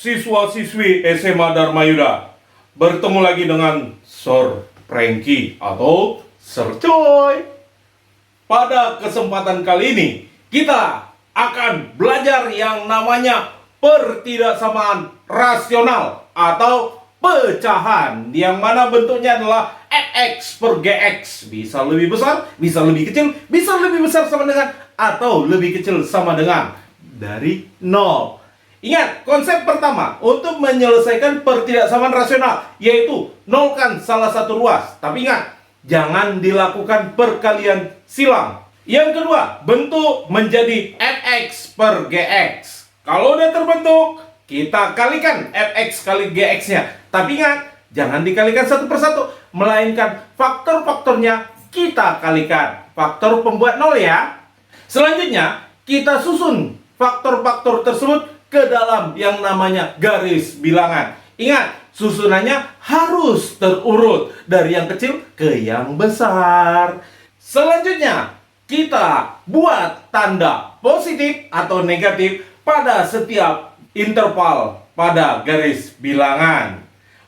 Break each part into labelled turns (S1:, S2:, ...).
S1: siswa-siswi SMA Dharma Yuda. Bertemu lagi dengan Sir Franky atau Sir Coy. Pada kesempatan kali ini, kita akan belajar yang namanya pertidaksamaan rasional atau pecahan, yang mana bentuknya adalah fx per gx. Bisa lebih besar, bisa lebih kecil, bisa lebih besar sama dengan atau lebih kecil sama dengan dari 0. Ingat, konsep pertama untuk menyelesaikan pertidaksamaan rasional yaitu nolkan salah satu ruas. Tapi ingat, jangan dilakukan perkalian silang. Yang kedua, bentuk menjadi fx per gx. Kalau udah terbentuk, kita kalikan fx kali gx-nya. Tapi ingat, jangan dikalikan satu persatu, melainkan faktor-faktornya kita kalikan. Faktor pembuat 0 ya. Selanjutnya, kita susun faktor-faktor tersebut ke dalam yang namanya garis bilangan. Ingat, susunannya harus terurut dari yang kecil ke yang besar. Selanjutnya, kita buat tanda positif atau negatif pada setiap interval pada garis bilangan.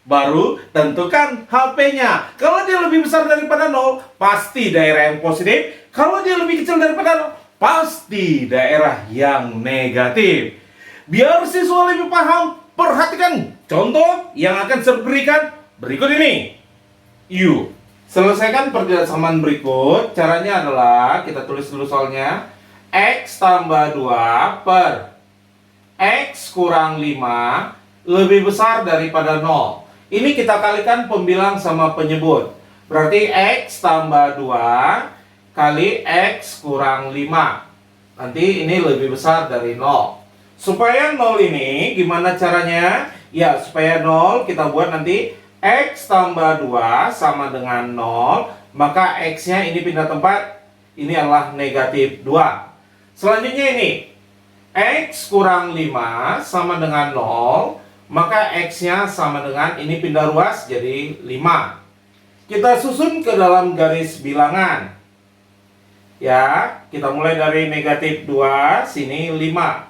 S1: Baru tentukan HP-nya. Kalau dia lebih besar daripada 0, pasti daerah yang positif. Kalau dia lebih kecil daripada 0, pasti daerah yang negatif. Biar siswa lebih paham, perhatikan contoh yang akan saya berikan berikut ini. Yuk, selesaikan pertidaksamaan berikut. Caranya adalah, kita tulis dulu soalnya. X tambah 2 per X kurang 5 lebih besar daripada 0. Ini kita kalikan pembilang sama penyebut. Berarti X tambah 2 kali X kurang 5. Nanti ini lebih besar dari 0. Supaya 0 ini gimana caranya? Ya, supaya 0 kita buat nanti X tambah 2 sama dengan 0. Maka X-nya ini pindah tempat. Ini adalah negatif 2. Selanjutnya ini X kurang 5 sama dengan 0. Maka X-nya sama dengan ini pindah ruas jadi 5. Kita susun ke dalam garis bilangan. Ya, kita mulai dari negatif 2, sini 5.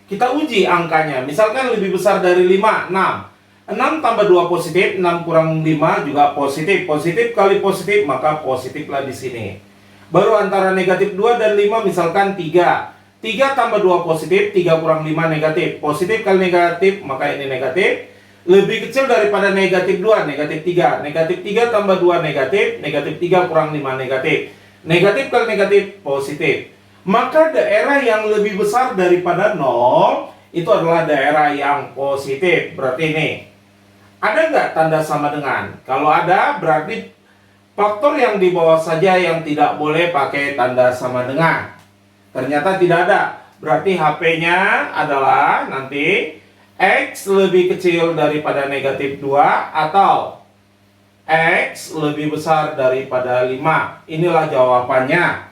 S1: Kita uji angkanya, misalkan lebih besar dari 5, 6. 6 tambah 2 positif, 6 kurang 5 juga positif. Positif kali positif, maka positiflah di sini. Baru antara negatif 2 dan 5, misalkan 3. 3 tambah 2 positif, 3 kurang 5 negatif. Positif kali negatif, maka ini negatif. Lebih kecil daripada negatif 2, negatif 3. Negatif 3 tambah 2 negatif, negatif 3 kurang 5 negatif. Negatif kali negatif, positif. Maka daerah yang lebih besar daripada 0 itu adalah daerah yang positif. Berarti ini, ada nggak tanda sama dengan? Kalau ada, berarti faktor yang di bawah saja yang tidak boleh pakai tanda sama dengan. Ternyata tidak ada. Berarti HP-nya adalah nanti X lebih kecil daripada negatif 2 atau X lebih besar daripada 5. Inilah jawabannya.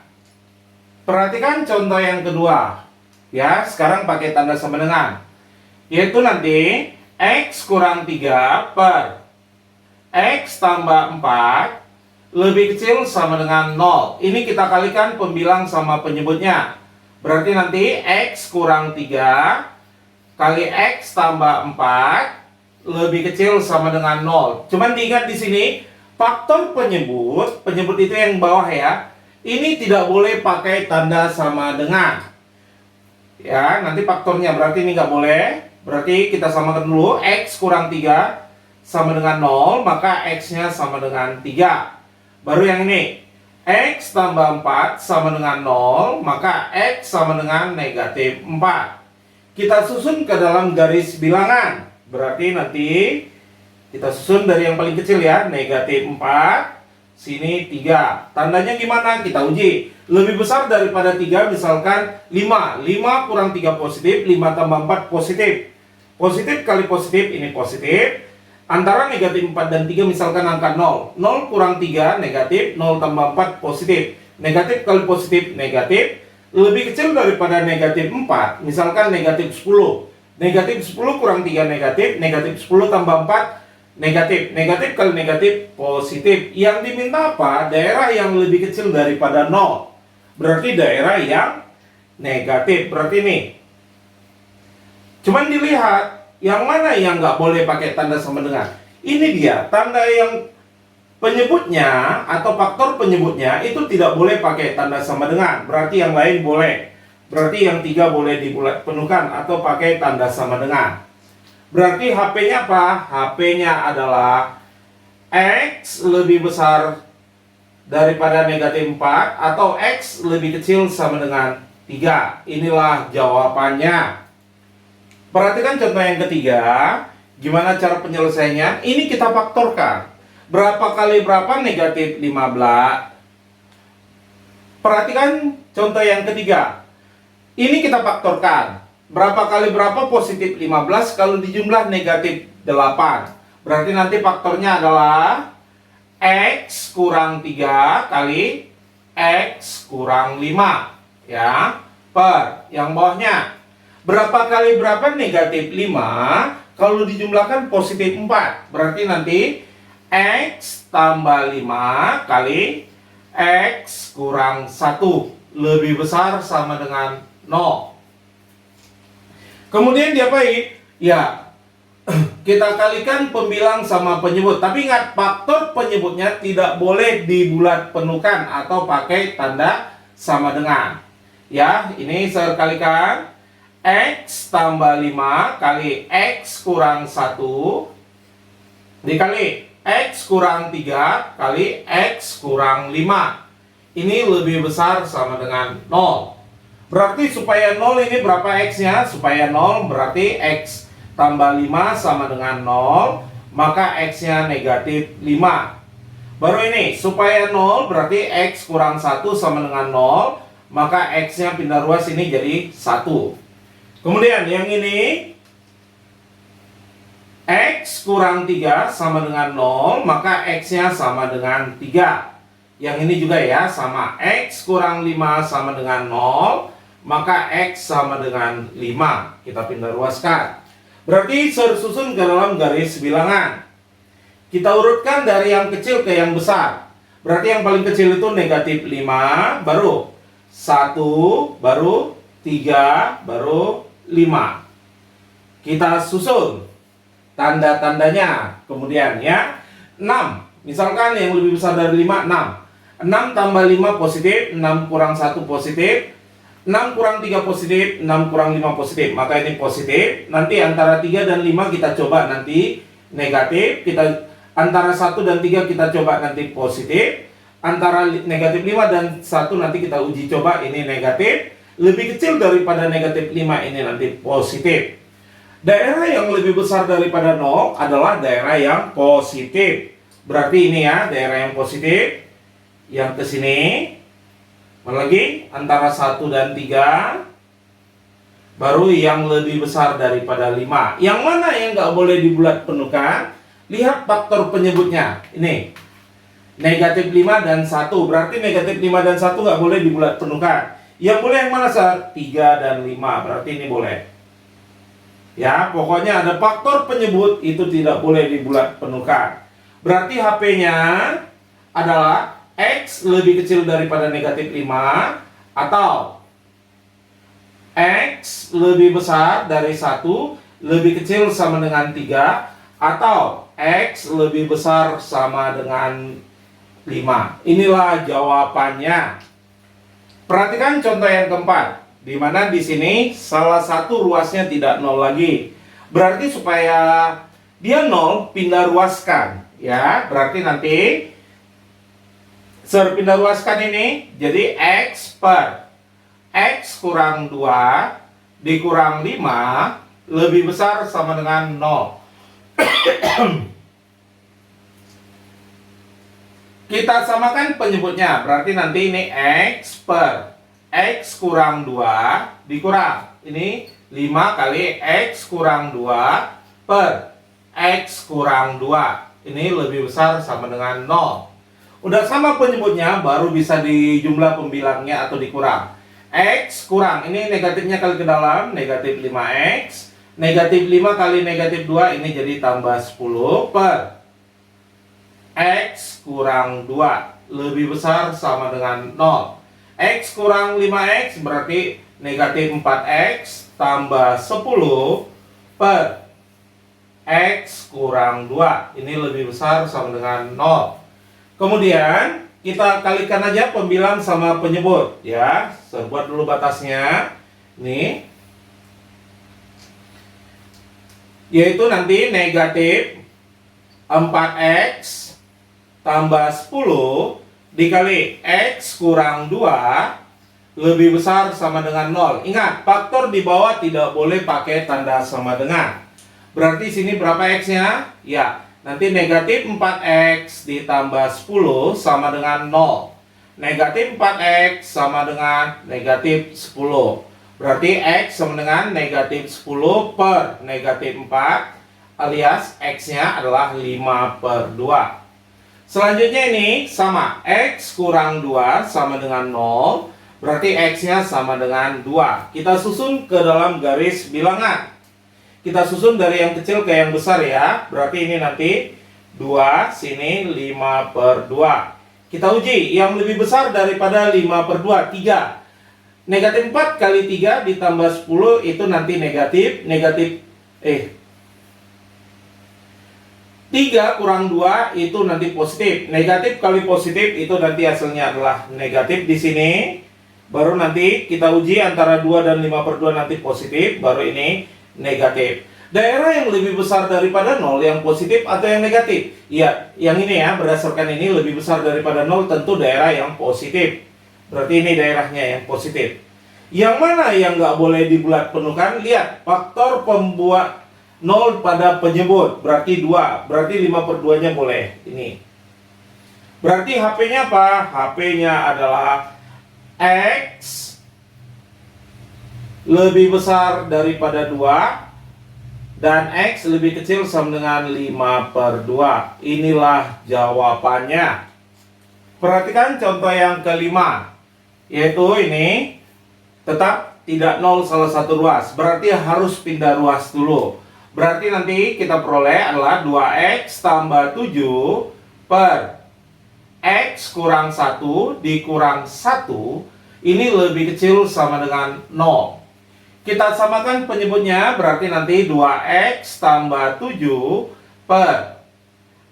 S1: Perhatikan contoh yang kedua. Ya, sekarang pakai tanda sama dengan. Yaitu nanti X kurang 3 per X tambah 4 lebih kecil sama dengan 0. Ini kita kalikan pembilang sama penyebutnya. Berarti nanti X kurang 3 kali X tambah 4 lebih kecil sama dengan 0. Cuman diingat di sini, faktor penyebut itu yang bawah ya. Ini tidak boleh pakai tanda sama dengan. Ya, nanti faktornya berarti ini nggak boleh. Berarti kita samakan dulu. X kurang 3 sama dengan 0, maka X-nya sama dengan 3. Baru yang ini. X tambah 4 sama dengan 0, maka X sama dengan negatif 4. Kita susun ke dalam garis bilangan. Berarti nanti kita susun dari yang paling kecil ya. Negatif 4. Sini 3. Tandanya gimana? Kita uji. Lebih besar daripada 3, misalkan 5. 5 kurang 3 positif, 5 tambah 4 positif. Positif kali positif, ini positif. Antara negatif 4 dan 3, misalkan angka 0. 0 kurang 3, negatif. 0 tambah 4, positif. Negatif kali positif, negatif. Lebih kecil daripada negatif 4, misalkan negatif 10. Negatif 10 kurang 3, negatif. Negatif 10 tambah 4, negatif. Negatif kali negatif, positif. Yang diminta apa? Daerah yang lebih kecil daripada 0. Berarti daerah yang negatif. Berarti ini. Cuman dilihat, Yang mana yang nggak boleh pakai tanda sama dengan? Ini dia, tanda yang penyebutnya atau faktor penyebutnya itu tidak boleh pakai tanda sama dengan. Berarti yang lain boleh. Berarti yang 3 boleh dipenuhkan atau pakai tanda sama dengan. Berarti HP-nya apa? HP-nya adalah X lebih besar daripada negatif 4 atau X lebih kecil sama dengan 3. Inilah jawabannya. Perhatikan contoh yang ketiga. Gimana cara penyelesaiannya? Ini kita faktorkan. Berapa kali berapa negatif 15? Perhatikan contoh yang ketiga. Ini kita faktorkan. Berapa kali berapa positif 15 kalau dijumlah negatif 8? Berarti nanti faktornya adalah X kurang 3 kali X kurang 5. Ya, per yang bawahnya. Berapa kali berapa negatif 5 kalau dijumlahkan positif 4? Berarti nanti X tambah 5 kali X kurang 1 lebih besar sama dengan 0. Kemudian diapain? Ya, kita kalikan pembilang sama penyebut. Tapi ingat, faktor penyebutnya tidak boleh dibulat penuhkan atau pakai tanda sama dengan. Ya, ini saya kalikan. X tambah 5 kali X kurang 1 dikali X kurang 3 kali X kurang 5. Ini lebih besar sama dengan 0. Berarti supaya 0 ini berapa X-nya? Supaya 0 berarti X tambah 5 sama dengan 0. Maka X-nya negatif 5. Baru ini, supaya 0 berarti X kurang 1 sama dengan 0. Maka X-nya pindah ruas ini jadi 1. Kemudian yang ini X kurang 3 sama dengan 0, maka X-nya sama dengan 3. Yang ini juga ya, sama. X kurang 5 sama dengan 0, maka X sama dengan 5. Kita pindah ruaskan. Berarti tersusun ke dalam garis bilangan. Kita urutkan dari yang kecil ke yang besar. Berarti yang paling kecil itu negatif 5, baru 1, baru 3, baru 5. Kita susun tanda-tandanya. Kemudian ya, 6. Misalkan yang lebih besar dari 5, 6. 6 tambah 5 positif, 6 kurang 1 positif, 6 kurang 3 positif, 6 kurang 5 positif. Maka ini positif. Nanti antara 3 dan 5 kita coba nanti negatif. Antara 1 dan 3 kita coba nanti positif. Antara negatif 5 dan 1 nanti kita uji coba ini negatif. Lebih kecil daripada negatif 5 ini nanti positif. Daerah yang lebih besar daripada 0 adalah daerah yang positif. Berarti ini ya, daerah yang positif. Yang ke sini. Mana lagi? Antara 1 dan 3. Baru yang lebih besar daripada 5. Yang mana yang nggak boleh dibulat penuhkan? Lihat faktor penyebutnya. Ini. Negatif 5 dan 1. Berarti negatif 5 dan 1 nggak boleh dibulat penuhkan. Yang boleh yang mana, Sar? 3 dan 5. Berarti ini boleh. Ya, pokoknya ada faktor penyebut itu tidak boleh dibulat penuhkan. Berarti HP-nya adalah X lebih kecil daripada negatif 5 atau X lebih besar dari 1 lebih kecil sama dengan 3 atau X lebih besar sama dengan 5. Inilah jawabannya. Perhatikan contoh yang keempat, di mana di sini salah satu ruasnya tidak 0 lagi. Berarti supaya dia 0, pindah ruaskan. Ya, berarti nanti pindah ruaskan ini jadi X per X kurang 2 dikurang 5 lebih besar sama dengan 0. Kita samakan penyebutnya. Berarti nanti ini X per X kurang 2 dikurang. Ini 5 kali X kurang 2 per X kurang 2. Ini lebih besar sama dengan 0. Udah sama penyebutnya, baru bisa dijumlah pembilangnya atau dikurang. X kurang, ini negatifnya kali ke dalam, negatif 5X. Negatif 5 kali negatif 2, ini jadi tambah 10 per X kurang 2 lebih besar sama dengan 0. X kurang 5X berarti negatif 4X tambah 10 per X kurang 2. Ini lebih besar sama dengan 0. Kemudian kita kalikan aja pembilang sama penyebut ya. Saya buat dulu batasnya. Nih. Yaitu nanti negatif 4X tambah 10 dikali X kurang 2 lebih besar sama dengan 0. Ingat, faktor di bawah tidak boleh pakai tanda sama dengan. Berarti sini berapa X-nya? Ya, nanti negatif 4X ditambah 10 sama dengan 0. Negatif 4X sama dengan negatif 10. Berarti X sama dengan negatif 10 per negatif 4, alias X-nya adalah 5/2. Selanjutnya ini sama, X kurang 2 sama dengan 0. Berarti X-nya sama dengan 2. Kita susun ke dalam garis bilangan. Kita susun dari yang kecil ke yang besar ya. Berarti ini nanti 2, sini 5/2. Kita uji, yang lebih besar daripada 5/2, 3. Negatif 4 kali 3 ditambah 10 itu nanti negatif 3 kurang 2 itu nanti positif. Negatif kali positif itu nanti hasilnya adalah negatif di sini. Baru nanti kita uji antara 2 dan 5/2 nanti positif, baru ini negatif. Daerah yang lebih besar daripada 0 yang positif atau yang negatif? Ya, yang ini ya, berdasarkan ini lebih besar daripada 0 tentu daerah yang positif. Berarti ini daerahnya yang positif. Yang mana yang nggak boleh dibulat penuhkan? Lihat, faktor pembuat 0 pada penyebut. Berarti 2. Berarti 5/2-nya boleh. Ini. Berarti HP-nya apa? HP-nya adalah X lebih besar daripada 2 dan X lebih kecil sama dengan 5/2. Inilah jawabannya. Perhatikan contoh yang kelima, yaitu ini tetap tidak 0 salah satu ruas. Berarti harus pindah ruas dulu. Berarti nanti kita peroleh adalah 2X tambah 7 per X kurang 1 dikurang 1. Ini lebih kecil sama dengan 0. Kita samakan penyebutnya, berarti nanti 2X tambah 7 per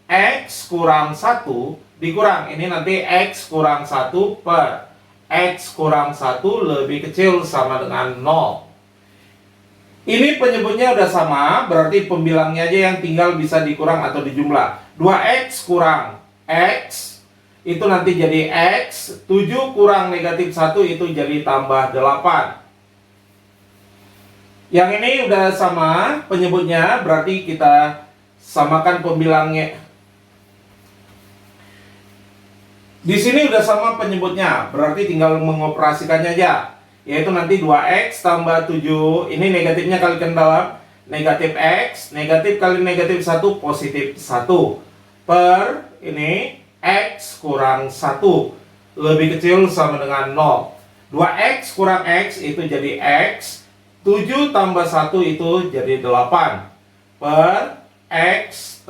S1: X kurang 1 dikurang. Ini nanti X kurang 1 per X kurang 1 lebih kecil sama dengan 0. Ini penyebutnya udah sama, berarti pembilangnya aja yang tinggal bisa dikurang atau dijumlah. 2X kurang X itu nanti jadi X, 7 kurang negatif 1 itu jadi tambah 8. Yang ini udah sama penyebutnya, berarti kita samakan pembilangnya. Di sini udah sama penyebutnya, berarti tinggal mengoperasikannya aja. Yaitu nanti 2X tambah 7, ini negatifnya kalikan dalam negatif X, negatif kali negatif 1 positif 1 per ini X kurang 1 lebih kecil sama dengan 0. 2X kurang X itu jadi X, 7 tambah 1 itu jadi 8 per X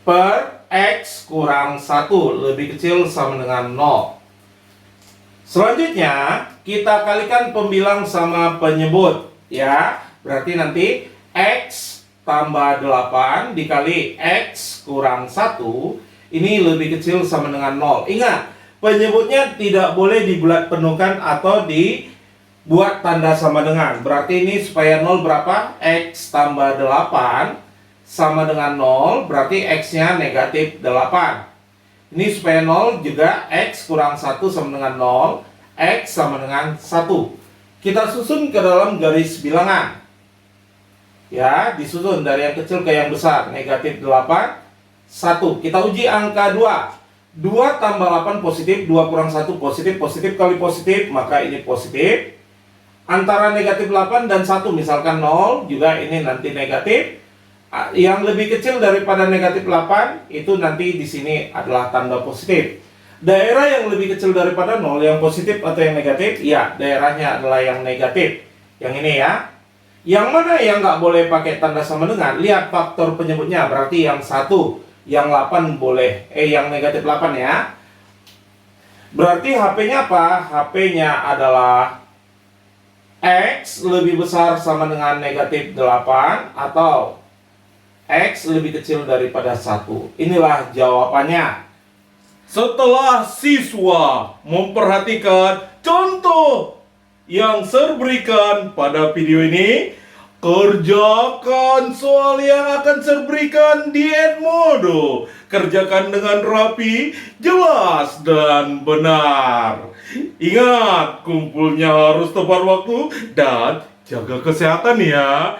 S1: per X kurang 1 lebih kecil sama dengan 0. Selanjutnya kita kalikan pembilang sama penyebut ya. Berarti nanti X tambah 8 dikali X kurang 1 ini lebih kecil sama dengan 0. Ingat, penyebutnya tidak boleh dibulat penuhkan atau dibuat tanda sama dengan. Berarti ini supaya 0 berapa? X tambah 8 sama dengan 0, berarti X-nya negatif 8. Ini supaya 0 juga X kurang 1 sama dengan 0, X sama dengan 1. Kita susun ke dalam garis bilangan. Ya, disusun dari yang kecil ke yang besar. Negatif 8, 1. Kita uji angka 2. 2 tambah 8 positif, 2 kurang 1 positif, positif kali positif, maka ini positif. Antara negatif 8 dan 1, misalkan 0, juga ini nanti negatif. Yang lebih kecil daripada negatif 8 itu nanti di sini adalah tanda positif. Daerah yang lebih kecil daripada 0 yang positif atau yang negatif? Ya, daerahnya adalah yang negatif. Yang ini ya. Yang mana yang nggak boleh pakai tanda sama dengan? Lihat faktor penyebutnya, berarti yang 1, yang 8 boleh. Yang negatif 8 ya. Berarti HP-nya apa? HP-nya adalah X lebih besar sama dengan negatif 8 atau X lebih kecil daripada 1? Inilah jawabannya. Setelah siswa memperhatikan contoh yang saya berikan pada video ini, kerjakan soal yang akan saya berikan di Edmodo. Kerjakan dengan rapi, jelas, dan benar. Ingat, kumpulnya harus tepat waktu dan jaga kesehatan ya.